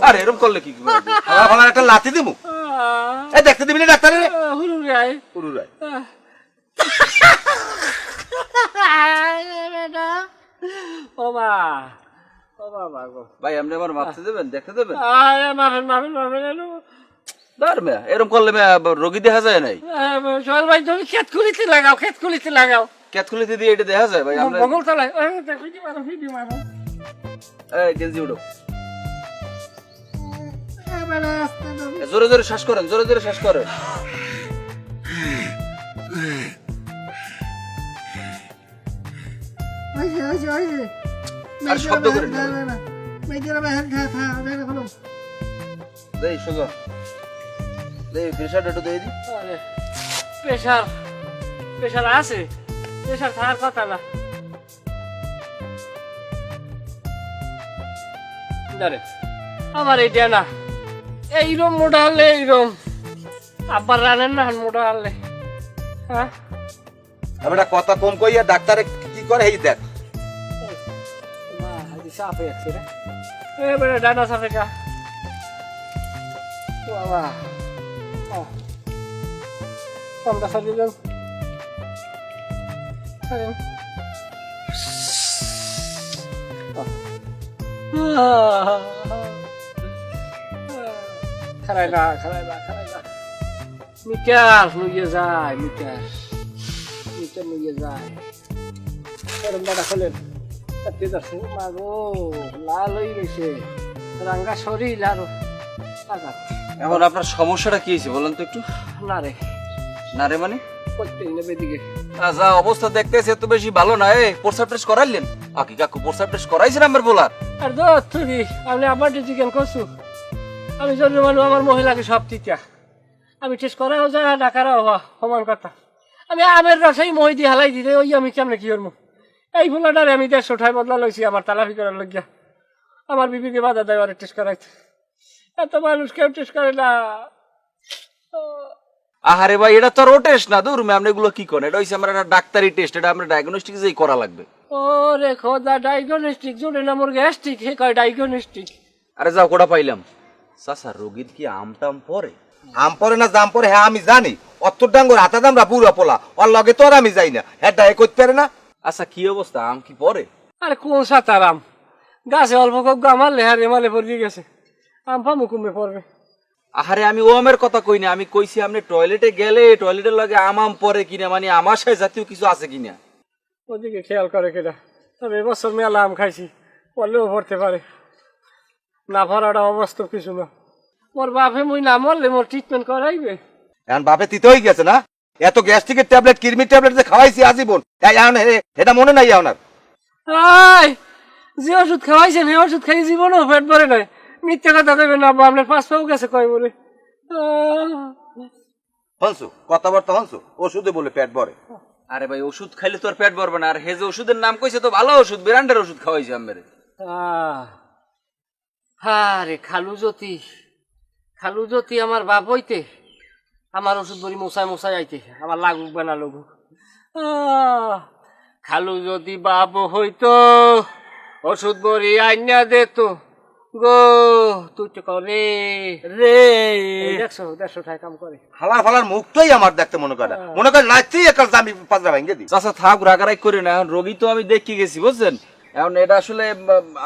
আরে এরকম করলে কি করে হালা ফালা একটা লাথি দিমু এই দেখতে দিবি না ডাক্তারে হুরুরাই পুরুরাই ও মা ও বাবা গো ভাই আপনি আমার মাপতে দেবেন দেখতে দেবেন মাফেন মাফেন মাফেন দার মেয়া এরকম করলে মেয়া রোগী দেখা যায় নাই সোহেল ভাই তুমি খেতকুলিতে লাগাও খেতকুলিতে লাগাও ক্যাথকুলিতে দিয়ে এটা দেখা যায় ভাই আমরা বগল তলায় ভিডিও মারো ভিডিও মারো এই গেঞ্জি উঠো জোরে জোরে শ্বাস করেন জোরে জোরে শ্বাস করেন আর শব্দ করেন না দেই সুজন দেই প্রেসারটা একটু দিয়ে দি প্রেশার প্রেশার আছে প্রেশার থাকার কথা না ধরে আমার এইটা না এইরম মোটা হলে এইরম আব্বার রানেন না মোটা হলে হ্যাঁ আমরা কথা কম কইয়া ডাক্তারে কি করে এই দেখ সাপ হয়ে যাচ্ছে রে এবারে ডানা সাপে কা বাবা আমরা সারি যান খারাই না খারাই না খারাই না মিটার লইয়ে যায় মিটার মিটার লইয়ে যায় এরম দাদা খোলেন মাগো লাল হয়ে গেছে রাঙ্গা শরীর আরো এখন আপনার সমস্যাটা কি হয়েছে বলেন তো একটু না রে না রে মানে করতেই নেবে দিকে যা অবস্থা দেখতেছে এত বেশি ভালো না প্রস্রাব টেস্ট করাইলেন আকি কাকু প্রস্রাব টেস্ট করাইছেন আমার বলার আর তুই আপনি আবার চিকেন করছু আমি জন্য মানুষ আমার মহিলাকে সব তিতা আমি টেস্ট করাও যায় ডাকারাও হওয়া সমান কথা আমি আমের রসাই মহি দিয়ে হালাই দিতে ওই আমি কেমনে কি করবো এই ফুলাটারে আমি 150 টাকা বদলা লইছি আমার তালাফি করার লাগিয়া আমার বিবিকে বাধা দেয় আর টেস্ট করাইতে এত মানুষ কেউ টেস্ট করে না আহারে ভাই এটা তো আর ও টেস্ট না দূর আপনি এগুলো কি করেন এটা হইছে আমার একটা ডাক্তারি টেস্ট এটা আমরা ডায়াগনস্টিক যেই করা লাগবে ও রে খোদা ডায়াগনস্টিক জোরে না মোর গ্যাস্ট্রিক হে কয় ডায়াগনস্টিক আরে যাও কোটা পাইলাম চাচা রোগীর কি আমটাম পরে আম পরে না জাম পরে হ্যাঁ আমি জানি অত্তর ডাঙ্গর হাতা দামরা বুড়া পোলা ওর লগে তো আর আমি যাই না হ্যাঁ ডায়ে করতে পারে না আচ্ছা কি অবস্থা আম কি পরে আরে কোন সাতার আম গাছে অল্প কম আমার লেহার রেমালে পড়ে গেছে আম ফামু কমে পড়বে আহারে আমি ও আমের কথা কই না আমি কইছি আপনি টয়লেটে গেলে টয়লেটের লগে আম আম পরে কিনা মানে আমার সাথে জাতীয় কিছু আছে কিনা ওদিকে খেয়াল করে কেটা তবে এবছর মেলা আম খাইছি পড়লেও পড়তে পারে না ভরাটা অবাস্তব কিছু না মোর বাপে মুই না মরলে মোর ট্রিটমেন্ট করাইবে এখন বাপে তিতে হয়ে গেছে না এত গ্যাস্ট্রিকের ট্যাবলেট কিডনির ট্যাবলেট যে খাওয়াইছি আজীবন এটা মনে নাই আপনার আই যে ওষুধ খাওয়াইছেন এই ওষুধ খাই জীবনও পেট ভরে নাই মিথ্যে কথা দেবেন না আপনার পাঁচ পাও গেছে কয় বলে হনসু কথাবার্তা হনসু ওষুধে বলে পেট ভরে আরে ভাই ওষুধ খাইলে তো আর পেট ভরবে না আর হে যে ওষুধের নাম কইছে তো ভালো ওষুধ ব্র্যান্ডের ওষুধ খাওয়াইছে আমারে রে খালু জ্যোতি আমার বাপ হইতে আমার ওষুধ বড়ি মশাই মশাই আইতে আমার লাগুক বা না লাগুক খালু যদি বাপ হইতো ওষুধ বড়ি আইনা দিত গো তুই তো করে রে 150 টাকা কাম করে হালার ফালার মুখটাই আমার দেখতে মনে করে নাচতেই একাল আমি পাঁচটা ভেঙে দিই চাচা থাক রাগারাই করি না এখন রোগী তো আমি দেখি গেছি বুঝছেন এখন এটা আসলে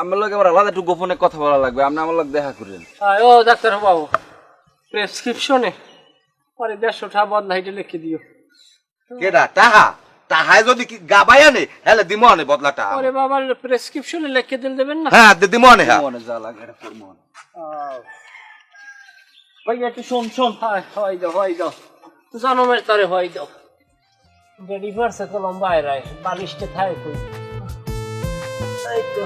আমার লগে আমার আলাদা একটু গোপনে কথা বলা লাগবে আপনি আমার লগে দেখা করেন ও ডাক্তার বাবু প্রেসক্রিপশনে পরে 150 টাকা বদলাইতে লিখে দিও কেডা টাহা তাহাই যদি গাবাই আনে হেলে দিমনে বদলাটা আরে বাবা প্রেসক্রিপশনে লিখে দেবেন না হ্যাঁ দিমনে হ্যাঁ মনে যা লাগে এটা করব ভাই একটু শুন হয় দাও জনমের তরে হয় দাও রিভার্সে কলম বাইরে বালিশতে থাকে কই এই তো